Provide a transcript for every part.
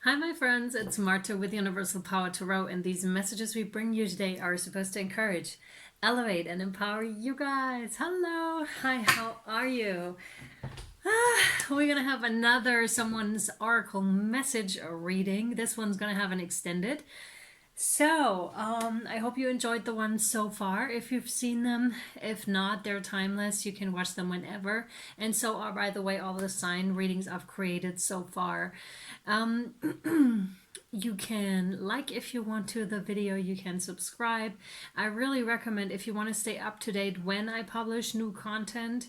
Hi, my friends. It's Marta with Universal Power Tarot, and these messages we bring you today are supposed to encourage, elevate, and empower you guys. Hello. Hi, how are you? We're going to have another someone's oracle message reading. This one's going to have an extended. So, I hope you enjoyed the ones so far. If you've seen them, if not, they're timeless. You can watch them whenever. And so are, by the way, all the sign readings I've created so far. You can like if you want to the video, you can subscribe. I really recommend if you want to stay up to date when I publish new content,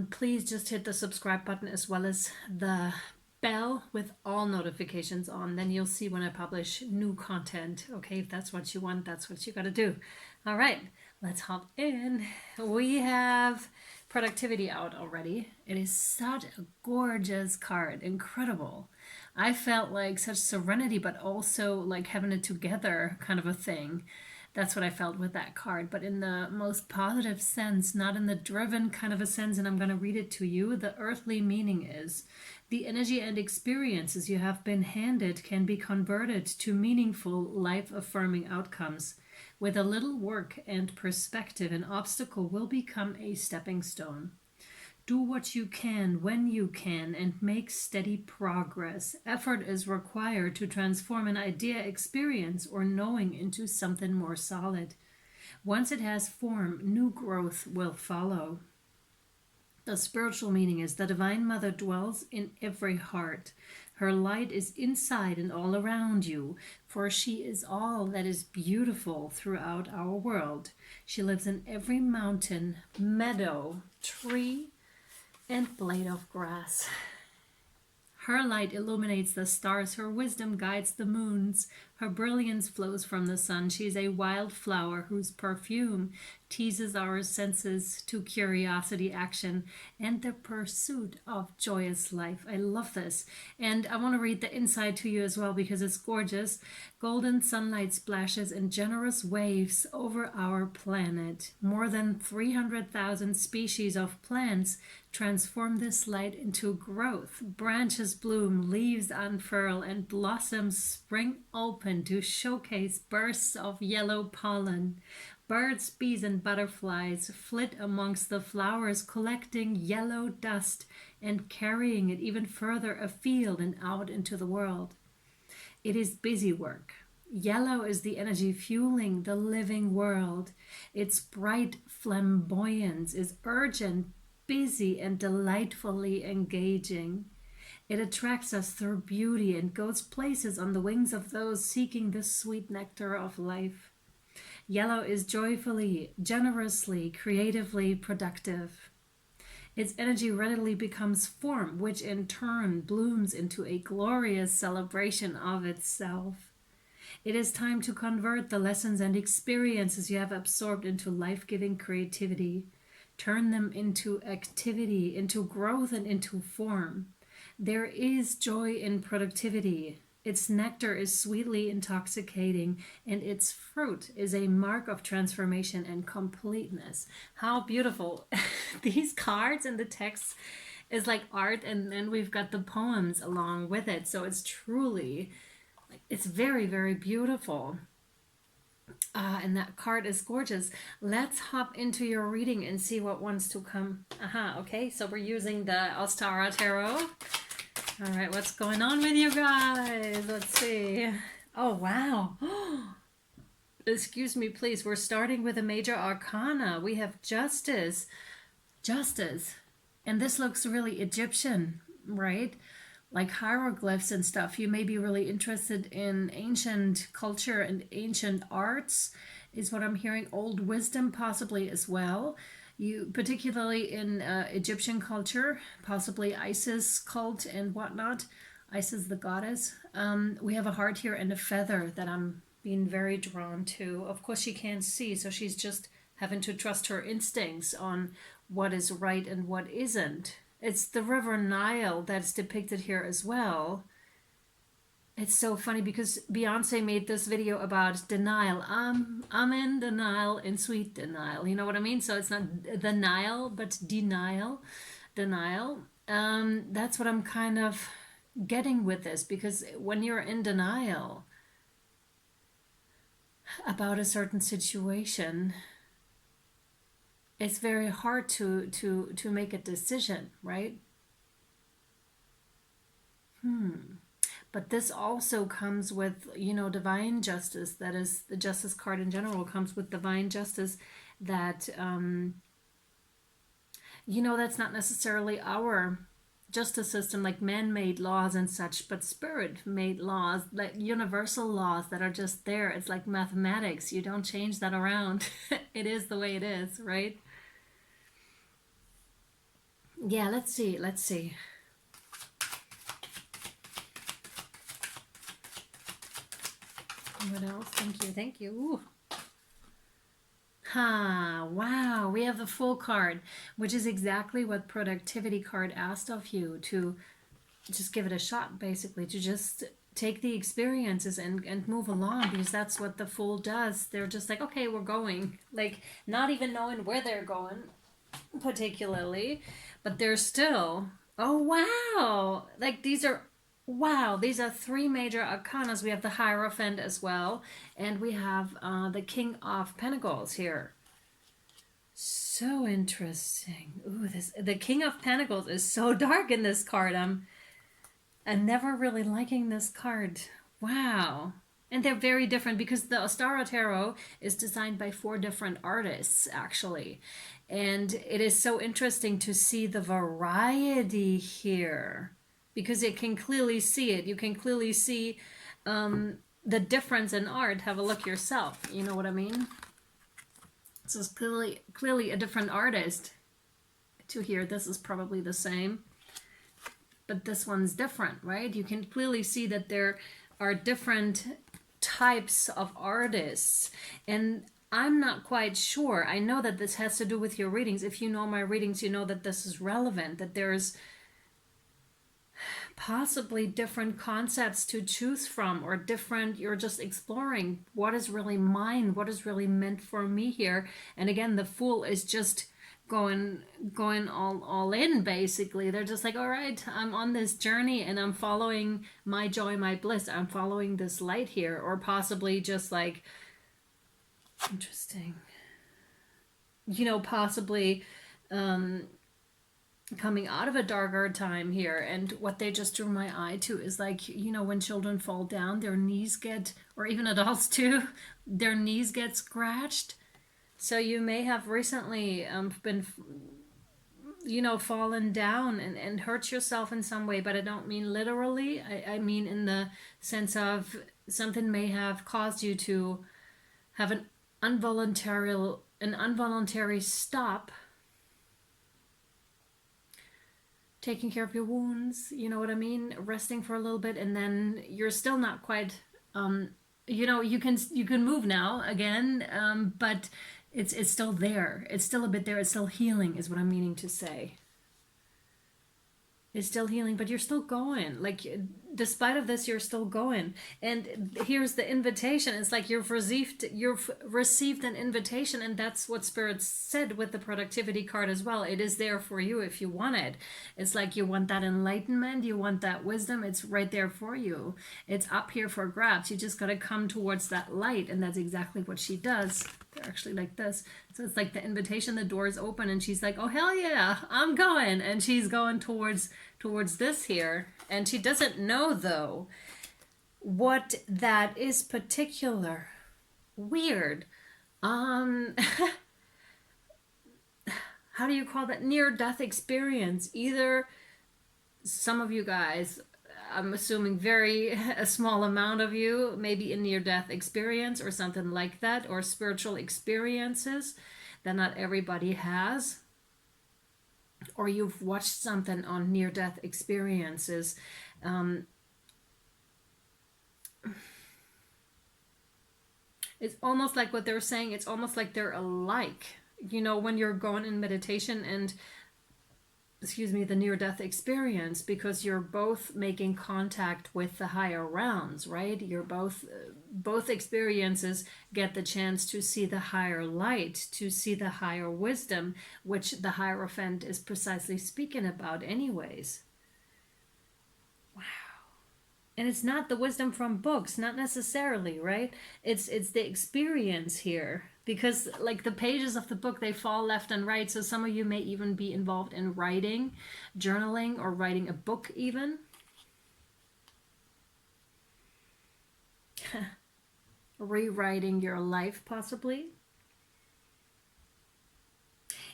please just hit the subscribe button as well as the bell with all notifications on. Then you'll see when I publish new content. Okay, if that's what you want, that's what you got to do. All right, let's hop in. We have productivity out already. It is such a gorgeous card, incredible. I felt like such serenity, but also like having it together kind of a thing. That's what I felt with that card, but in the most positive sense, not in the driven kind of a sense. And I'm going to read it to you. The earthly meaning is the energy and experiences you have been handed can be converted to meaningful, life affirming outcomes. With a little work and perspective, an obstacle will become a stepping stone. Do what you can when you can and make steady progress. Effort is required to transform an idea, experience, or knowing into something more solid. Once it has form, new growth will follow. The spiritual meaning is the Divine Mother dwells in every heart. Her light is inside and all around you, for she is all that is beautiful throughout our world. She lives in every mountain, meadow, tree, and blade of grass. Her light illuminates the stars, her wisdom guides the moons, her brilliance flows from the sun. She is a wild flower whose perfume teases our senses to curiosity, action, and the pursuit of joyous life. I love this. And I want to read the inside to you as well because it's gorgeous. Golden sunlight splashes in generous waves over our planet. More than 300,000 species of plants transform this light into growth. Branches bloom, leaves unfurl, and blossoms spring open to showcase bursts of yellow pollen. Birds, bees, and butterflies flit amongst the flowers, collecting yellow dust and carrying it even further afield and out into the world. It is busy work. Yellow is the energy fueling the living world. Its bright flamboyance is urgent, busy, and delightfully engaging. It attracts us through beauty and goes places on the wings of those seeking the sweet nectar of life. Yellow is joyfully, generously, creatively productive. Its energy readily becomes form, which in turn blooms into a glorious celebration of itself. It is time to convert the lessons and experiences you have absorbed into life-giving creativity. Turn them into activity, into growth, and into form. There is joy in productivity. Its nectar is sweetly intoxicating, and its fruit is a mark of transformation and completeness. How beautiful. These cards and the text is like art, and then we've got the poems along with it. So it's truly, it's very, very beautiful. And that card is gorgeous. Let's hop into your reading and see what wants to come. Okay, so we're using the Ostara Tarot. All right, what's going on with you guys? Let's see. Oh, wow. Excuse me, please. We're starting with a major arcana. We have Justice. Justice. And this looks really Egyptian, right? Like hieroglyphs and stuff. You may be really interested in ancient culture and ancient arts, is what I'm hearing. Old wisdom possibly as well. You, particularly in Egyptian culture, possibly Isis cult and whatnot. Isis the goddess. We have a heart here and a feather that I'm being very drawn to. Of course she can't see, so she's just having to trust her instincts on what is right and what isn't. It's the River Nile that's depicted here as well. It's so funny because Beyonce made this video about denial. I'm in denial, in sweet denial. You know what I mean? So it's not the Nile, but denial. Denial. That's what I'm kind of getting with this, because when you're in denial about a certain situation, it's very hard to make a decision, right? But this also comes with, divine justice. That is, the justice card in general comes with divine justice, that that's not necessarily our justice system, like man-made laws and such, but spirit-made laws, like universal laws that are just there. It's like mathematics. You don't change that around. It is the way it is, right? Yeah, let's see. What else? Thank you. Ooh. Wow, we have the Full card, which is exactly what productivity card asked of you, to just give it a shot, basically, to just take the experiences and move along, because that's what the Fool does. They're just like, okay, we're going, like, not even knowing where they're going particularly, but they're still, oh wow, like these are, wow, these are three major arcanas. We have the Hierophant as well, and we have the King of Pentacles here. So interesting. Ooh, the King of Pentacles is so dark in this card. I'm never really liking this card. Wow. And they're very different, because the Ostara Tarot is designed by 4 different artists, actually. And it is so interesting to see the variety here, because it can clearly see it. You can clearly see the difference in art. Have a look yourself. You know what I mean? This is clearly a different artist to here. This is probably the same, but this one's different, right? You can clearly see that there are different types of artists, and I'm not quite sure. I know that this has to do with your readings. If you know my readings, you know that this is relevant, that there's possibly different concepts to choose from, or different, you're just exploring what is really mine, what is really meant for me here. And again, the Fool is just going all in, basically. They're just like, all right, I'm on this journey and I'm following my joy, my bliss. I'm following this light here. Or possibly just like, interesting, possibly coming out of a darker time here. And what they just drew my eye to is like, when children fall down, their knees get, or even adults too, their knees get scratched. So you may have recently been, fallen down and hurt yourself in some way, but I don't mean literally. I mean in the sense of something may have caused you to have an involuntary stop, taking care of your wounds, you know what I mean? Resting for a little bit, and then you're still not quite, you can move now again, but it's still there. It's still a bit there. It's still healing, is what I'm meaning to say. It's still healing, but you're still going. Like, despite of this, you're still going. And here's the invitation. It's like you've received an invitation, and that's what Spirit said with the productivity card as well. It is there for you if you want it. It's like you want that enlightenment, you want that wisdom. It's right there for you. It's up here for grabs. You just got to come towards that light, and that's exactly what she does. They're actually like this. So it's like the invitation, the door's open, and she's like, oh hell yeah, I'm going. And she's going towards this here. And she doesn't know, though, what that is particular. Weird. How do you call that? Near-death experience. Either some of you guys, I'm assuming a small amount of you, maybe a near-death experience or something like that, or spiritual experiences that not everybody has. Or you've watched something on near-death experiences. It's almost like what they're saying, it's almost like they're alike. When you're going in meditation and, the near-death experience, because you're both making contact with the higher realms, right? You're both experiences get the chance to see the higher light, to see the higher wisdom, which the Hierophant is precisely speaking about anyways. Wow. And it's not the wisdom from books, not necessarily, right? It's the experience here, because like the pages of the book, they fall left and right. So some of you may even be involved in writing, journaling, or writing a book even. Rewriting your life possibly.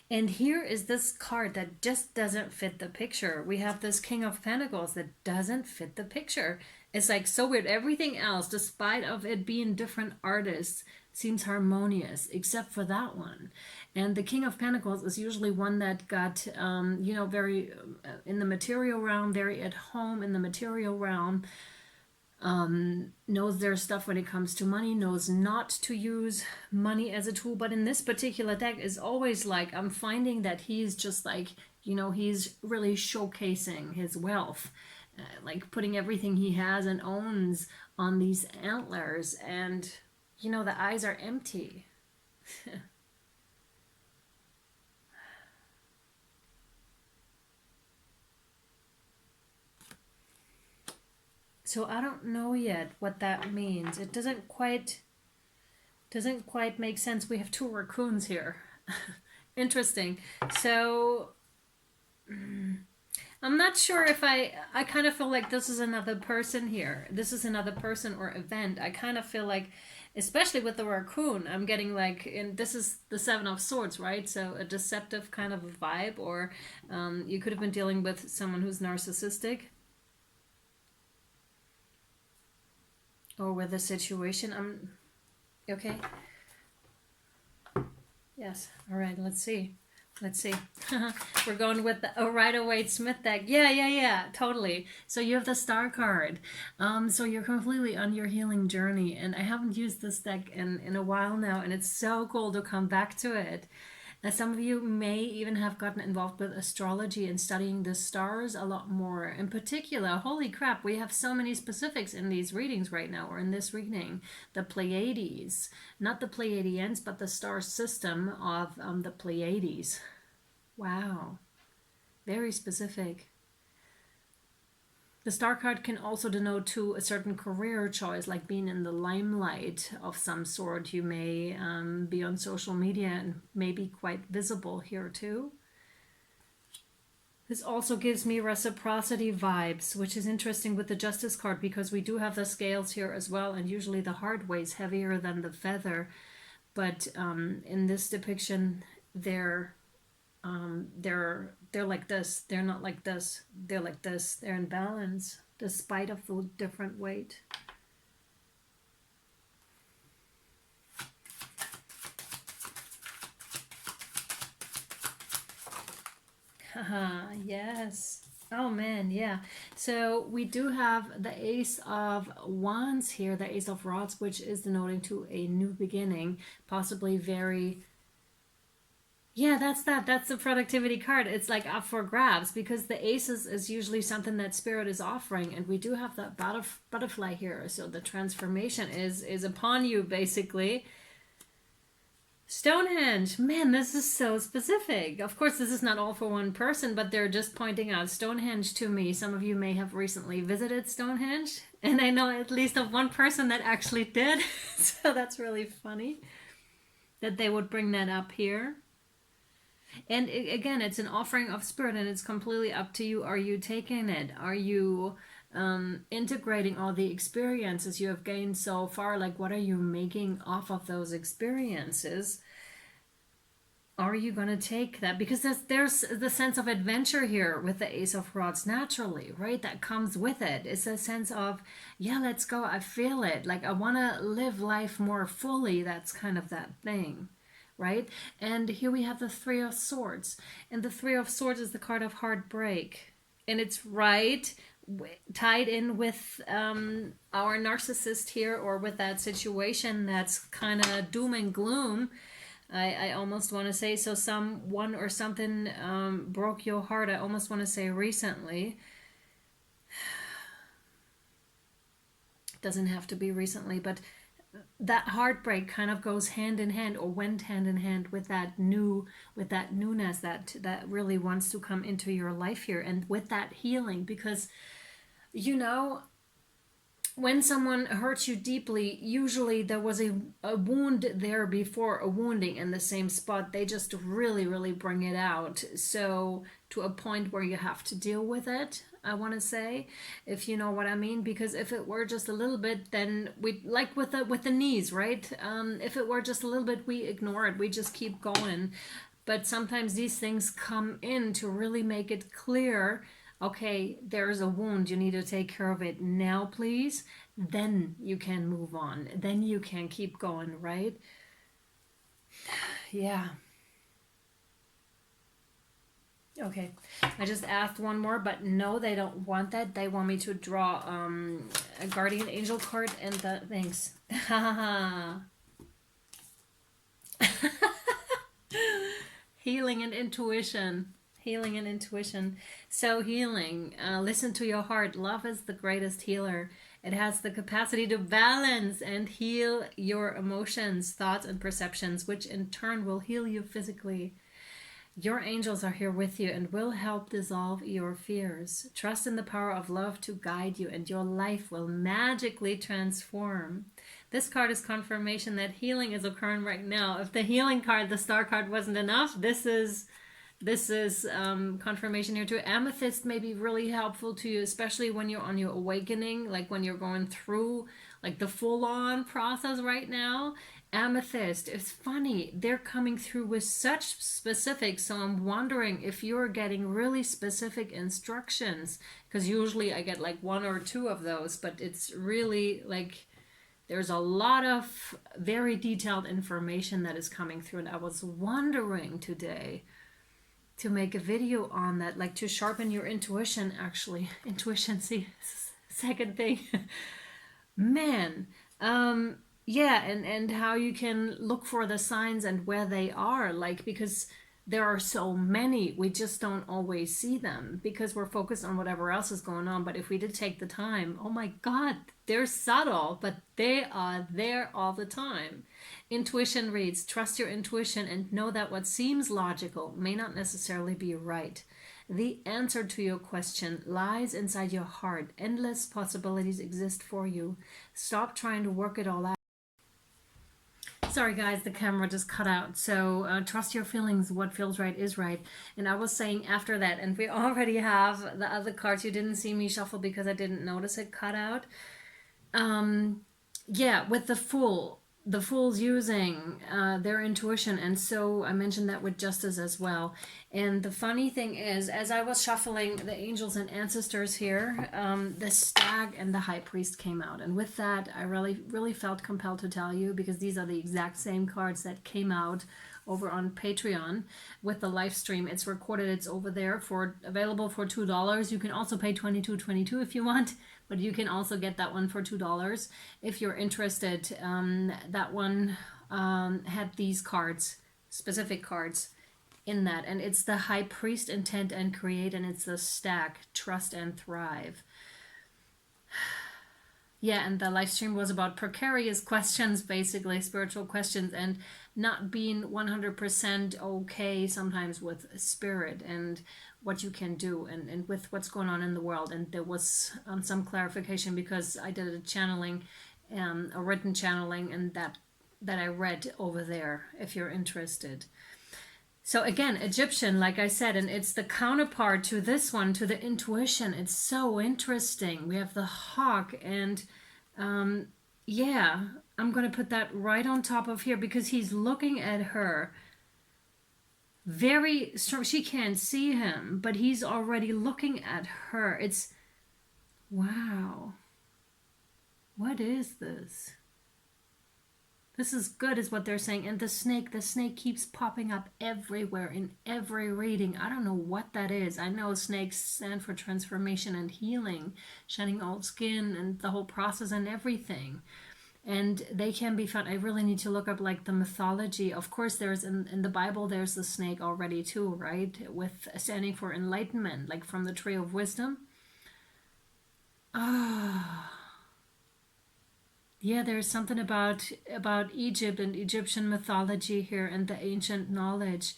And here is this card that just doesn't fit the picture. We have this King of Pentacles that doesn't fit the picture. It's like so weird. Everything else, despite of it being different artists, seems harmonious, except for that one. And the King of Pentacles is usually one that got, very in the material realm, very at home in the material realm. Knows their stuff when it comes to money, knows not to use money as a tool. But in this particular deck is always like, I'm finding that he's just like, he's really showcasing his wealth, like putting everything he has and owns on these antlers. And, the eyes are empty. So I don't know yet what that means. It doesn't quite make sense. We have two raccoons here. Interesting. So I'm not sure if I kind of feel like this is another person here. This is another person or event. I kind of feel like, especially with the raccoon, I'm getting like, and this is the Seven of Swords, right? So a deceptive kind of a vibe, or you could have been dealing with someone who's narcissistic. Or with a situation. Okay. Yes. All right. Let's see. We're going with the Rider-Waite-Smith deck. Yeah. Totally. So you have the Star card. So you're completely on your healing journey, and I haven't used this deck in a while now, and it's so cool to come back to it. Now, some of you may even have gotten involved with astrology and studying the stars a lot more. In particular, holy crap, we have so many specifics in these readings right now, or in this reading. The Pleiades, not the Pleiadians, but the star system of the Pleiades. Wow, very specific. The star card can also denote to a certain career choice, like being in the limelight of some sort. You may be on social media and may be quite visible here too. This also gives me reciprocity vibes, which is interesting with the Justice card, because we do have the scales here as well, and usually the heart weighs heavier than the feather. But in this depiction, they're like this. They're not like this. They're like this. They're in balance despite of the different weight. Haha, yes. Oh man, yeah. So we do have the Ace of Wands here, the Ace of Rods, which is denoting to a new beginning, possibly very... Yeah, that's the productivity card. It's like up for grabs, because the aces is usually something that spirit is offering, and we do have that butterfly here. So the transformation is upon you, basically. Stonehenge. Man, this is so specific. Of course, this is not all for one person, but they're just pointing out Stonehenge to me. Some of you may have recently visited Stonehenge, and I know at least of one person that actually did. So that's really funny that they would bring that up here. And again, it's an offering of spirit, and it's completely up to you. Are you taking it? Are you integrating all the experiences you have gained so far? Like, what are you making off of those experiences? Are you going to take that? Because there's the sense of adventure here with the Ace of Rods naturally, right? That comes with it. It's a sense of, yeah, let's go. I feel it. Like, I want to live life more fully. That's kind of that thing. Right? And here we have the Three of Swords. And the Three of Swords is the card of heartbreak. And it's tied in with our narcissist here, or with that situation that's kind of doom and gloom. I almost want to say, so someone or something broke your heart. I almost want to say recently. Doesn't have to be recently, but that heartbreak kind of goes hand in hand, or went hand in hand with that newness that really wants to come into your life here, and with that healing, because when someone hurts you deeply, usually there was a wound there before, a wounding in the same spot. They just really, really bring it out. So, to a point where you have to deal with it, I want to say, if you know what I mean. Because if it were just a little bit, then we, like with the knees, right? If it were just a little bit, we ignore it. We just keep going. But sometimes these things come in to really make it clear, okay, there's a wound, you need to take care of it now, please. Then you can move on. Then you can keep going, right? Yeah. Okay. I just asked one more, but no, they don't want that. They want me to draw a guardian angel card and the thanks. Healing and intuition. Healing and intuition. So, healing. Listen to your heart. Love is the greatest healer. It has the capacity to balance and heal your emotions, thoughts, and perceptions, which in turn will heal you physically. Your angels are here with you and will help dissolve your fears. Trust in the power of love to guide you, and your life will magically transform. This card is confirmation that healing is occurring right now. If the healing card, the star card, wasn't enough, this is confirmation here too. Amethyst may be really helpful to you, especially when you're on your awakening, like when you're going through like the full-on process right now. Amethyst, it's funny, they're coming through with such specifics, so I'm wondering if you're getting really specific instructions, because usually I get like one or two of those, but it's really like there's a lot of very detailed information that is coming through, and I was wondering today to make a video on that, like to sharpen your intuition. Actually, intuition, see, second thing. Man, yeah, and how you can look for the signs and where they are, like, because there are so many, we just don't always see them because we're focused on whatever else is going on. But if we did take the time, oh my God, they're subtle, but they are there all the time. Intuition reads, trust your intuition and know that what seems logical may not necessarily be right. The answer to your question lies inside your heart. Endless possibilities exist for you. Stop trying to work it all out. Sorry guys, the camera just cut out. So trust your feelings. What feels right is right. And I was saying after that, and we already have the other cards. You didn't see me shuffle because I didn't notice it cut out. Yeah, with the fool's using their intuition, and so I mentioned that with justice as well. And the funny thing is, as I was shuffling the angels and ancestors here, the stag and the high priest came out, and with that I really felt compelled to tell you, because these are the exact same cards that came out over on Patreon with the live stream. It's recorded, it's over there, for available for $2. You can also pay $22.22 if you want, but you can also get that one for $2 if you're interested. That one had these cards, specific cards in that, and it's the high priest, intent and create, and it's the stack, trust and thrive. Yeah, and the live stream was about precarious questions, basically spiritual questions, and not being 100% okay sometimes with spirit and what you can do, and with what's going on in the world. And there was some clarification because I did a channeling, a written channeling, and that I read over there if you're interested. So again, Egyptian, like I said, and it's the counterpart to this one, to the intuition. It's so interesting. We have the hawk, and yeah, I'm going to put that right on top of here because he's looking at her very strong. She can't see him, but he's already looking at her. It's, wow. What is this? This is good, is what they're saying. And the snake keeps popping up everywhere in every reading. I don't know what that is. I know snakes stand for transformation and healing, shedding old skin and the whole process and everything. And they can be found. I really need to look up like the mythology. Of course, there's in the Bible, there's the snake already too, right? With standing for enlightenment, like from the tree of wisdom. Ah. Yeah, there's something about Egypt and Egyptian mythology here and the ancient knowledge.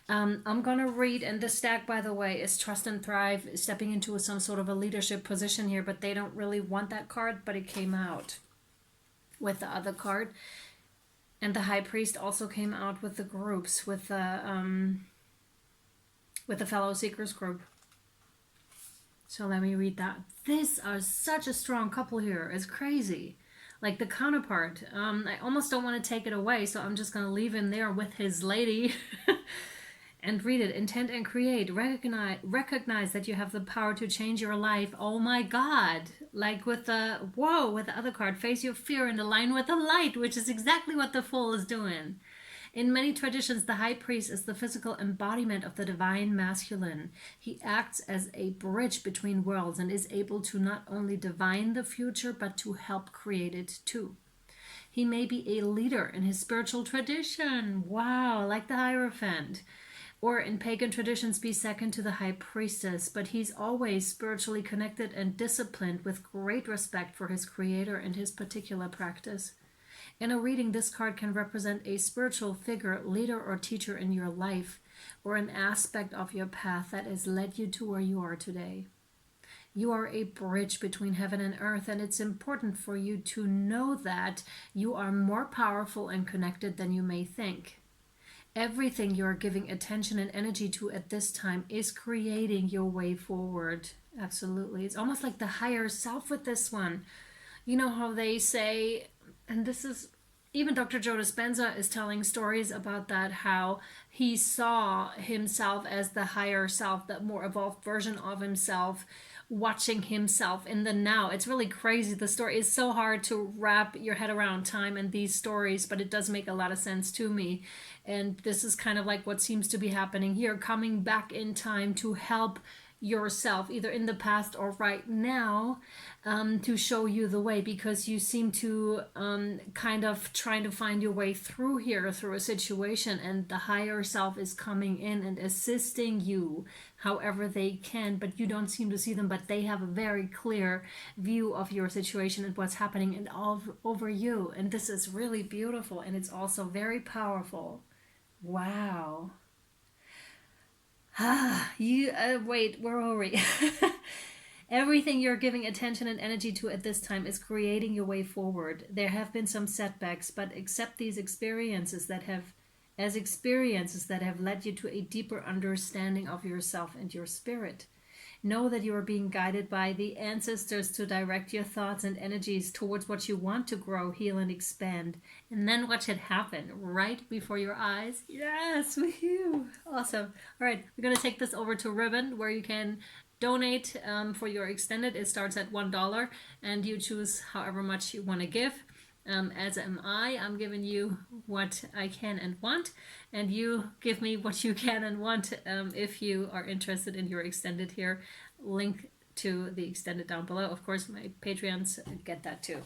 I'm gonna read, and this stack, by the way, is Trust and Thrive, stepping into some sort of a leadership position here, but they don't really want that card, but it came out with the other card. And the High Priest also came out with the groups, with the Fellow Seekers group. So let me read that. These are such a strong couple here. It's crazy. Like the counterpart. I almost don't want to take it away, so I'm just going to leave him there with his lady and read it. Intend and create. Recognize that you have the power to change your life. Oh my God. Like with the, whoa, with the other card. Face your fear and align with the light, which is exactly what the Fool is doing. In many traditions, the High Priest is the physical embodiment of the divine masculine. He acts as a bridge between worlds and is able to not only divine the future, but to help create it too. He may be a leader in his spiritual tradition. Wow, like the Hierophant. Or in pagan traditions, be second to the High Priestess, but he's always spiritually connected and disciplined with great respect for his creator and his particular practice. In a reading, this card can represent a spiritual figure, leader, or teacher in your life, or an aspect of your path that has led you to where you are today. You are a bridge between heaven and earth, and it's important for you to know that you are more powerful and connected than you may think. Everything you are giving attention and energy to at this time is creating your way forward. Absolutely. It's almost like the higher self with this one. You know how they say, and this is, even Dr. Joe Dispenza is telling stories about that, how he saw himself as the higher self, that more evolved version of himself, watching himself in the now. It's really crazy. The story is so hard to wrap your head around time and these stories, but it does make a lot of sense to me. And this is kind of like what seems to be happening here, coming back in time to help yourself, either in the past or right now, to show you the way, because you seem to kind of trying to find your way through here, through a situation, and the higher self is coming in and assisting you however they can, but you don't seem to see them, but they have a very clear view of your situation and what's happening and all over you. And this is really beautiful, and it's also very powerful. Wow. Wait, where were we? Everything you're giving attention and energy to at this time is creating your way forward. There have been some setbacks, but accept these experiences that have led you to a deeper understanding of yourself and your spirit. Know that you are being guided by the ancestors to direct your thoughts and energies towards what you want to grow, heal, and expand. And then watch it happen right before your eyes. Yes, woohoo! Awesome. All right, we're going to take this over to Ribbon, where you can donate for your extended. It starts at $1, and you choose however much you want to give. As am I. I'm giving you what I can and want, and you give me what you can and want if you are interested in your extended here. Link to the extended down below. Of course, my Patreons get that too.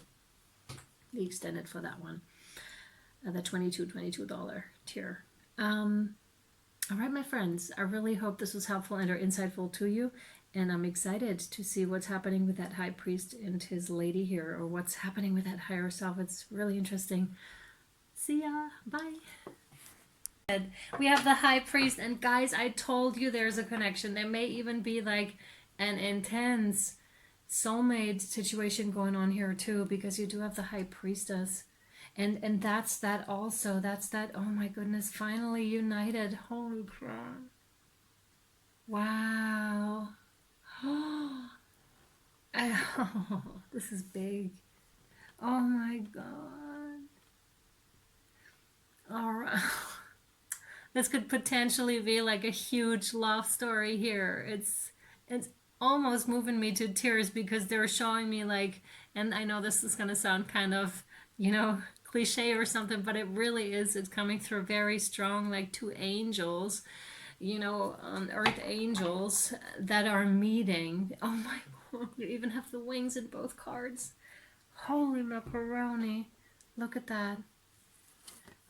The extended for that one. The $22 tier. All right, my friends. I really hope this was helpful and or insightful to you. And I'm excited to see what's happening with that High Priest and his lady here, or what's happening with that higher self. It's really interesting. See ya. Bye. We have the High Priest, and guys, I told you there's a connection. There may even be like an intense soulmate situation going on here too, because you do have the High Priestess. And that's that also. That's that, oh my goodness, finally united. Holy crap. Wow. Oh, this is big. Oh my God. All right. This could potentially be like a huge love story here. It's almost moving me to tears, because they're showing me like, and I know this is going to sound kind of, cliche or something, but it really is. It's coming through very strong, like two angels, earth angels that are meeting. Oh my God, you even have the wings in both cards. Holy macaroni. Look at that.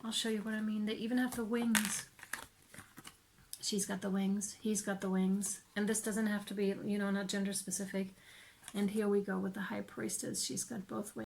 I'll show you what I mean. They even have the wings. She's got the wings. He's got the wings. And this doesn't have to be, not gender specific. And here we go with the High Priestess. She's got both wings.